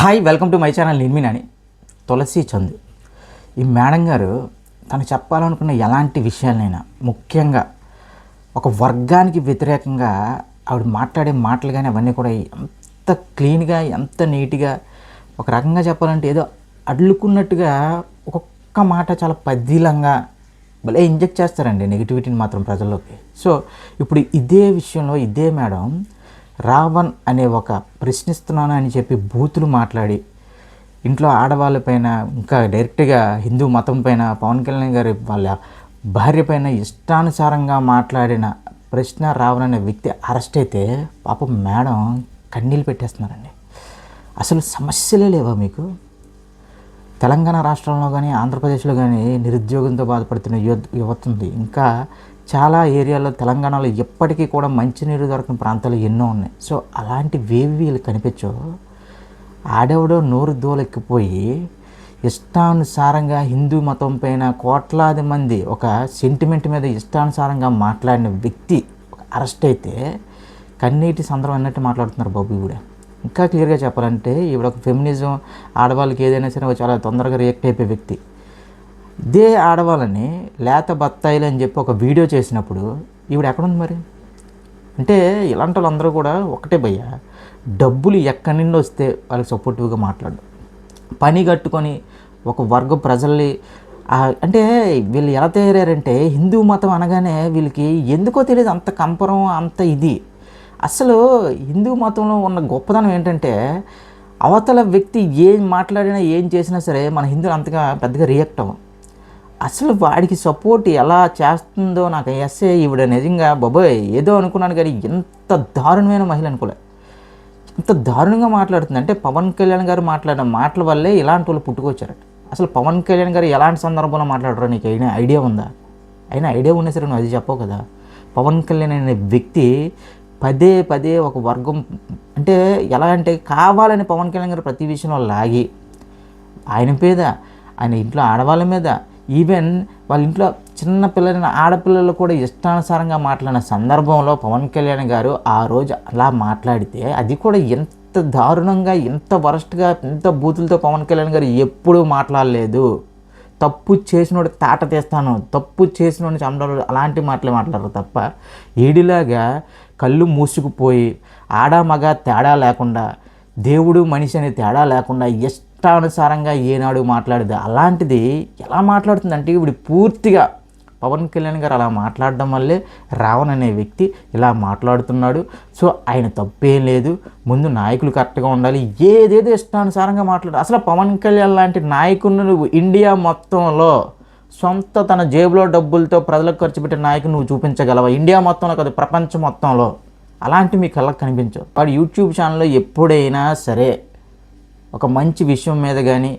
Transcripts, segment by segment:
Hi, welcome to my channel. నిర్మినాని తులసి చందు. ఈ madam గారు తను చెప్పాలనుకున్న ఎలాంటి విషయాలైనా, ముఖ్యంగా ఒక వర్గానికి వ్యతిరేకంగా ఆవిడ మాట్లాడే మాటలు కానీ అవన్నీ కూడా ఎంత క్లీన్గా, ఎంత నీట్గా, ఒక రకంగా చెప్పాలంటే ఏదో అడ్లుకున్నట్టుగా ఒక్కొక్క మాట చాలా పద్ధీలంగా భలే ఇంజెక్ట్ చేస్తారండి నెగిటివిటీని మాత్రం ప్రజల్లోకి. సో ఇప్పుడు ఇదే విషయంలో ఇదే మేడం రావణ్ అనే ఒక ప్రశ్నిస్తున్నాను అని చెప్పి బూతులు మాట్లాడి ఇంట్లో ఆడవాళ్ళపైన, ఇంకా డైరెక్ట్గా హిందూ మతం పైన పవన్ కళ్యాణ్ గారి వాళ్ళ భార్య పైన ఇష్టానుసారంగా మాట్లాడిన ప్రశ్న రావణ్ అనే వ్యక్తి అరెస్ట్ అయితే పాపం మేడం కన్నీళ్ళు పెట్టేస్తున్నారండి. అసలు సమస్యలే లేవా మీకు? తెలంగాణ రాష్ట్రంలో కానీ ఆంధ్రప్రదేశ్లో కానీ నిరుద్యోగంతో బాధపడుతున్న యువత ఉంది. ఇంకా చాలా ఏరియాలో తెలంగాణలో ఎప్పటికీ కూడా మంచినీరు దొరకని ప్రాంతాలు ఎన్నో ఉన్నాయి. సో అలాంటివేవి వీళ్ళు కనిపించవు. ఆడెవడో నోరు దోలెక్కిపోయి ఇష్టానుసారంగా హిందూ మతం పైన కోట్లాది మంది ఒక సెంటిమెంట్ మీద ఇష్టానుసారంగా మాట్లాడిన వ్యక్తి అరెస్ట్ అయితే కన్నీటి సందర్భం అన్నట్టు మాట్లాడుతున్నారు బాబు. ఈవిడ ఇంకా క్లియర్గా చెప్పాలంటే ఈవిడ ఒక ఫెమినిజం, ఆడవాళ్ళకి ఏదైనా సరే చాలా తొందరగా రియాక్ట్ అయిపోయే వ్యక్తి. ఇదే ఆడవాళ్ళని లేత బత్తాయిలు అని చెప్పి ఒక వీడియో చేసినప్పుడు ఈవిడ ఎక్కడుంది మరి? అంటే ఇలాంటి వాళ్ళందరూ కూడా ఒకటే భయ్య, డబ్బులు ఎక్కడి నుండి వస్తే వాళ్ళకి సపోర్టివ్గా మాట్లాడు, పని కట్టుకొని ఒక వర్గ ప్రజల్ని అంటే వీళ్ళు ఎలా తయారంటే హిందూ మతం అనగానే వీళ్ళకి ఎందుకో తెలియదు అంత కంపరం, అంత ఇది. అసలు హిందూ మతంలో ఉన్న గొప్పదనం ఏంటంటే అవతల వ్యక్తి ఏం మాట్లాడినా ఏం చేసినా సరే మన హిందువులు అంతగా పెద్దగా రియాక్ట్ అవ్వం. అసలు వాడికి సపోర్ట్ ఎలా చేస్తుందో నాకు ఎస్ఏ ఈవిడ నిజంగా బాబోయ్ ఏదో అనుకున్నాను, కానీ ఎంత దారుణమైన మహిళ అనుకోలే. ఇంత దారుణంగా మాట్లాడుతుంది అంటే పవన్ కళ్యాణ్ గారు మాట్లాడిన మాటల వల్లే ఇలాంటి వాళ్ళు పుట్టుకొచ్చారట. అసలు పవన్ కళ్యాణ్ గారు ఎలాంటి సందర్భంలో మాట్లాడరో నీకు అయినా ఐడియా ఉందా? అయినా ఐడియా ఉన్నా సరే నువ్వు అది చెప్పవు కదా. పవన్ కళ్యాణ్ అనే వ్యక్తి పదే పదే ఒక వర్గం అంటే ఎలా అంటే కావాలని పవన్ కళ్యాణ్ గారు ప్రతి విషయంలో లాగి ఆయన మీద, ఆయన ఇంట్లో ఆడవాళ్ళ మీద, ఈవెన్ వాళ్ళ ఇంట్లో చిన్న పిల్లలైన ఆడపిల్లలు కూడా ఇష్టానుసారంగా మాట్లాడిన సందర్భంలో పవన్ కళ్యాణ్ గారు ఆ రోజు అలా మాట్లాడితే అది కూడా ఎంత దారుణంగా, ఎంత వరస్ట్గా, ఎంత బూతులతో పవన్ కళ్యాణ్ గారు ఎప్పుడూ మాట్లాడలేదు. తప్పు చేసినోడు తాట తీస్తాను, తప్పు చేసినోడిని చంపడం అలాంటి మాటలే మాట్లాడరు తప్ప ఏడిలాగా కళ్ళు మూసుకుపోయి ఆడ మగ తేడా లేకుండా, దేవుడు మనిషి అనే తేడా లేకుండా ఇష్టానుసారంగా ఏనాడు మాట్లాడేది. అలాంటిది ఎలా మాట్లాడుతుందంటే ఇప్పుడు పూర్తిగా పవన్ కళ్యాణ్ గారు అలా మాట్లాడడం వల్లే రావణ్ అనే వ్యక్తి ఇలా మాట్లాడుతున్నాడు. సో ఆయన తప్పేం లేదు, ముందు నాయకులు కరెక్ట్గా ఉండాలి, ఏదేదో ఇష్టానుసారంగా మాట్లాడు. అసలు పవన్ కళ్యాణ్ లాంటి నాయకుడిని నువ్వు ఇండియా మొత్తంలో సొంత తన జేబులో డబ్బులతో ప్రజలకు ఖర్చు పెట్టే నాయకుని నువ్వు చూపించగలవా? ఇండియా మొత్తంలో కాదు, ప్రపంచం మొత్తంలో. అలాంటి మీ కళ్ళకు కనిపించవు. వాడు యూట్యూబ్ ఛానల్లో ఎప్పుడైనా సరే ఒక మంచి విషయం మీద కానీ,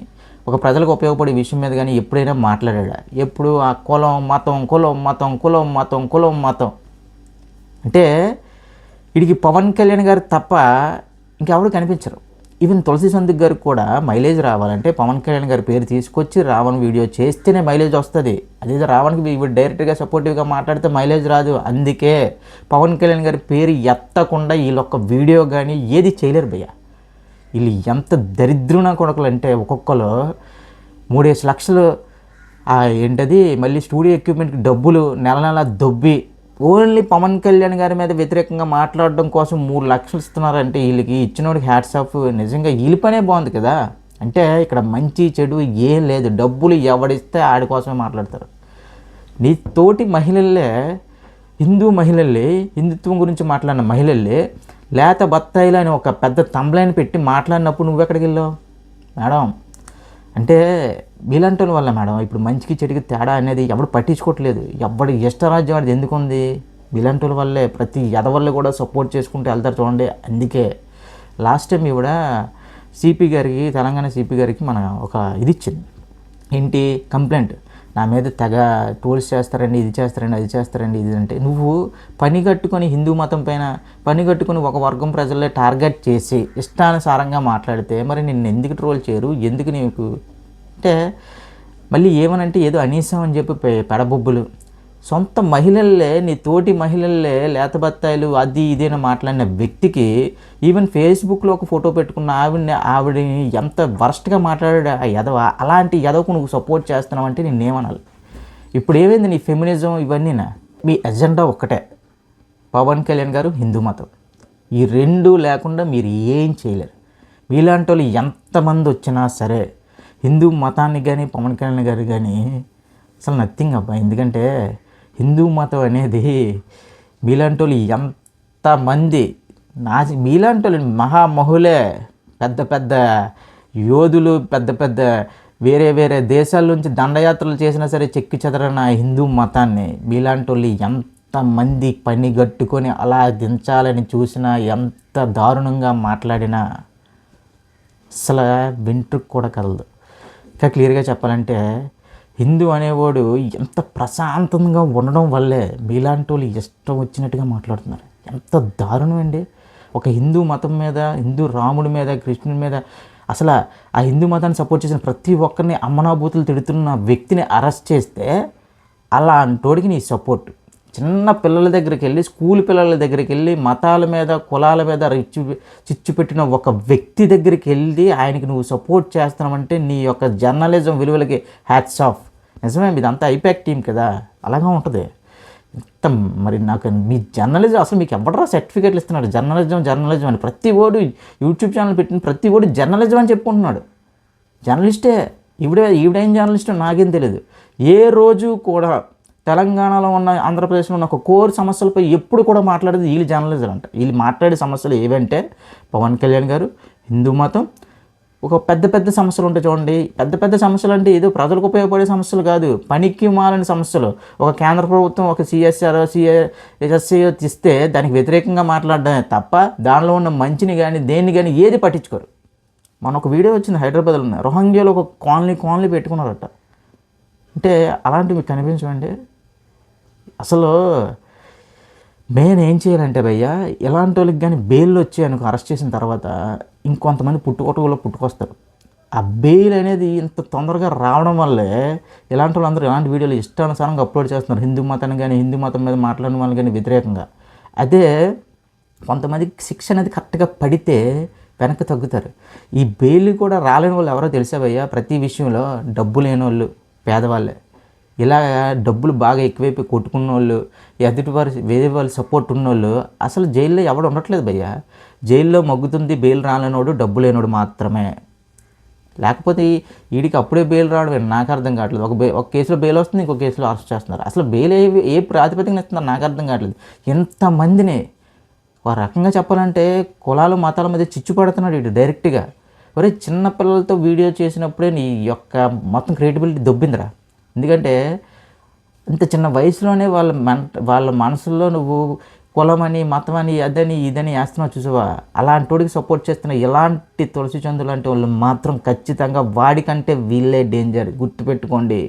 ఒక ప్రజలకు ఉపయోగపడే విషయం మీద కానీ ఎప్పుడైనా మాట్లాడా? ఎప్పుడు ఆ కులం మతం, కులం మతం, కులం మతం, కులం మతం అంటే వీడికి పవన్ కళ్యాణ్ గారు తప్ప ఇంకెవరు కనిపించరు. ఈవెన్ తులసి చందు గారికి కూడా మైలేజ్ రావాలంటే పవన్ కళ్యాణ్ గారి పేరు తీసుకొచ్చి రావణ్ వీడియో చేస్తేనే మైలేజ్ వస్తుంది. అదేదో రావణ్కి ఇవి డైరెక్ట్గా సపోర్టివ్గా మాట్లాడితే మైలేజ్ రాదు. అందుకే పవన్ కళ్యాణ్ గారి పేరు ఎత్తకుండా వీళ్ళొక్క వీడియో కానీ ఏది చేయలేరు భయ్య. వీళ్ళు ఎంత దరిద్రున కొడుకులు అంటే ఒక్కొక్కరు 3-5 లక్షలు ఏంటది మళ్ళీ స్టూడియో ఎక్విప్మెంట్కి డబ్బులు నెల నెల దొబ్బి ఓన్లీ పవన్ కళ్యాణ్ గారి మీద వ్యతిరేకంగా మాట్లాడడం కోసం 3 లక్షలు ఇస్తున్నారంటే వీళ్ళకి ఇచ్చినోడికి హ్యాట్స్ ఆఫ్. నిజంగా వీళ్ళ పనే బాగుంది కదా. అంటే ఇక్కడ మంచి చెడు ఏం లేదు, డబ్బులు ఎవడిస్తే ఆడి కోసమే మాట్లాడతారు. నీ తోటి మహిళలే, హిందూ మహిళలే, హిందుత్వం గురించి మాట్లాడిన మహిళలే లేత బత్తాయిలు అని ఒక పెద్ద తంబ్లైన్ పెట్టి మాట్లాడినప్పుడు నువ్వెక్కడికి వెళ్ళావు మేడం? అంటే వీళ్ళంటి వల్ల మేడం ఇప్పుడు మంచికి చెడుకి తేడా అనేది ఎవడు పట్టించుకోవట్లేదు. ఎవడి ఇష్టరాజ్యం అనేది ఎందుకు ఉంది? వీళ్ళంటి వల్లే ప్రతి ఎదవల్ని కూడా సపోర్ట్ చేసుకుంటూ వెళ్తారు చూడండి. అందుకే లాస్ట్ టైం ఇవిడ సిపి గారికి, తెలంగాణ సిపి గారికి మన ఒక ఇది ఇచ్చింది, ఏంటి కంప్లైంట్, నా మీద తెగ టోల్స్ చేస్తారండి, ఇది చేస్తారండి, అది చేస్తారండి, ఇది అంటే నువ్వు పని కట్టుకొని హిందూ మతం పైన పని కట్టుకొని ఒక వర్గం ప్రజలే టార్గెట్ చేసి ఇష్టానుసారంగా మాట్లాడితే మరి నిన్ను ఎందుకు ట్రోల్ చేయరు? ఎందుకు నీకు అంటే మళ్ళీ ఏమనంటే ఏదో అనీసం అని చెప్పి పెడబొబ్బులు సొంత మహిళల్లే, నీ తోటి మహిళల్లే లేతబత్తాయిలు అది ఇదేనా మాట్లాడిన వ్యక్తికి ఈవెన్ ఫేస్బుక్లో ఒక ఫోటో పెట్టుకున్న ఆవిడని ఎంత వరస్ట్గా మాట్లాడాడు ఆ ఎదవ. అలాంటి ఎదవకు నువ్వు సపోర్ట్ చేస్తున్నావు అంటే నేనేమనాలి? ఇప్పుడు ఏమైంది నీ ఫెమినిజం ఇవన్నీనా? మీ ఎజెండా ఒక్కటే, పవన్ కళ్యాణ్ గారు హిందూ మతం. ఈ రెండు లేకుండా మీరు ఏం చేయలేరు. మీలాంటి వాళ్ళు ఎంతమంది వచ్చినా సరే హిందూ మతానికి కానీ పవన్ కళ్యాణ్ గారు కానీ అసలు నథింగ్ అబ్బా. ఎందుకంటే హిందూ మతం అనేది మీలాంటి వాళ్ళు ఎంతమంది మీలాంటి వాళ్ళు మహామహులే, పెద్ద పెద్ద యోధులు, పెద్ద పెద్ద వేరే వేరే దేశాల నుంచి దండయాత్రలు చేసినా సరే చెక్కి చెదరన హిందూ మతాన్ని మీలాంటి వాళ్ళు ఎంతమంది పని గట్టుకొని అలా దించాలని చూసినా, ఎంత దారుణంగా మాట్లాడినా అసలు వెంట్రుకు కూడా కదలదు. ఇంకా క్లియర్గా చెప్పాలంటే హిందూ అనేవాడు ఎంత ప్రశాంతంగా ఉండడం వల్లే మీలాంటి వాళ్ళు ఇష్టం వచ్చినట్టుగా మాట్లాడుతున్నారు. ఎంత దారుణం అండి. ఒక హిందూ మతం మీద, హిందూ రాముడి మీద, కృష్ణుడి మీద, అసలు ఆ హిందూ మతాన్ని సపోర్ట్ చేసిన ప్రతి ఒక్కరిని అమ్మనాభూతులు తిడుతున్న వ్యక్తిని అరెస్ట్ చేస్తే అలాంటోడికి నీ సపోర్ట్. చిన్న పిల్లల దగ్గరికి వెళ్ళి, స్కూల్ పిల్లల దగ్గరికి వెళ్ళి, మతాల మీద కులాల మీద చిచ్చు పెట్టిన ఒక వ్యక్తి దగ్గరికి వెళ్ళి ఆయనకి నువ్వు సపోర్ట్ చేస్తున్నావంటే నీ యొక్క జర్నలిజం విలువలకి హ్యాట్స్ ఆఫ్. నిజమే, మీదంతా ఐపాక్ టీం కదా, అలాగే ఉంటుంది. ఇంత మరి నాకు మీ జర్నలిజం అసలు మీకు ఎవడరా సర్టిఫికేట్లు ఇస్తున్నాడు? జర్నలిజం అని ప్రతి ఓడు యూట్యూబ్ ఛానల్ పెట్టిన ప్రతి ఓడు జర్నలిజం అని చెప్పుకుంటున్నాడు. జర్నలిస్టే. ఈవిడేం జర్నలిస్టో నాకేం తెలియదు. ఏ రోజు కూడా తెలంగాణలో ఉన్న, ఆంధ్రప్రదేశ్లో ఉన్న ఒక కోర్ సమస్యలపై ఎప్పుడు కూడా మాట్లాడేది వీళ్ళు జర్నలిజం అంట. వీళ్ళు మాట్లాడే సమస్యలు ఏవంటే పవన్ కళ్యాణ్ గారు, హిందూ మతం, ఒక పెద్ద పెద్ద సమస్యలు ఉంటాయి చూడండి. పెద్ద పెద్ద సమస్యలు అంటే ఏదో ప్రజలకు ఉపయోగపడే సమస్యలు కాదు, పనికి మాలని సమస్యలు. ఒక కేంద్ర ప్రభుత్వం ఒక సిఎస్ఎస్సీ ఇస్తే దానికి వ్యతిరేకంగా మాట్లాడడమే తప్ప దానిలో ఉన్న మంచిని కానీ దేన్ని కానీ ఏది పట్టించుకోరు. మన ఒక వీడియో వచ్చింది హైదరాబాద్లో, ఉన్న రోహింగ్యాలో ఒక కాలనీ పెట్టుకున్నారట. అంటే అలాంటివి మీకు కనిపించండి. అసలు మెయిన్ ఏం చేయాలంటే భయ్యా, ఇలాంటి వాళ్ళకి కానీ బెయిల్ వచ్చి అనుకో అరెస్ట్ చేసిన తర్వాత ఇంకొంతమంది పుట్టుకొస్తారు. ఆ బెయిల్ అనేది ఇంత తొందరగా రావడం వల్లే ఇలాంటి వాళ్ళందరూ ఇలాంటి వీడియోలు ఇష్టానుసారంగా అప్లోడ్ చేస్తున్నారు. హిందూ మతాన్ని కానీ, హిందూ మతం మీద మాట్లాడిన వాళ్ళు కానీ వ్యతిరేకంగా. అదే కొంతమందికి శిక్ష అనేది కరెక్ట్గా పడితే వెనక్కి తగ్గుతారు. ఈ బెయిల్ కూడా రాలేని వాళ్ళు ఎవరో తెలిసా భయ్యా? ప్రతి విషయంలో డబ్బు లేని వాళ్ళు, పేదవాళ్ళే. ఇలా డబ్బులు బాగా ఎక్కువైపోయి కొట్టుకున్న వాళ్ళు, వేరే వాళ్ళు సపోర్ట్ ఉన్నోళ్ళు అసలు జైల్లో ఎవడు ఉండట్లేదు భయ్యా. జైల్లో మగ్గుతుంది బెయిల్ రాలేనోడు, డబ్బు లేనోడు మాత్రమే. లేకపోతే వీడికి అప్పుడే బెయిల్ రావడం నాకు అర్థం కావట్లేదు. ఒక కేసులో బెయిల్ వస్తుంది, ఇంకో కేసులో అరెస్ట్ చేస్తున్నారు. అసలు బెయిల్ ఏ ప్రాతిపదికన ఇస్తున్నారు నాకు అర్థం కావట్లేదు. ఎంతమందిని ఒక రకంగా చెప్పాలంటే కులాలు మతాల మీద చిచ్చు పడుతున్నాడు వీడు డైరెక్ట్గా. ఒరే, చిన్న పిల్లలతో వీడియో చేసినప్పుడే నీ యొక్క మొత్తం క్రియేటిబిలిటీ దొబ్బిందిరా. ఎందుకంటే ఇంత చిన్న వయసులోనే వాళ్ళ మనసుల్లో నువ్వు కులమని, మతమని, అదని ఇదని వేస్తున్నావు చూసావా? అలాంటి వాడికి సపోర్ట్ చేస్తున్న ఇలాంటి తులసి చందు లాంటి వాళ్ళు మాత్రం ఖచ్చితంగా వాడికంటే వీళ్ళే డేంజర్, గుర్తుపెట్టుకోండి.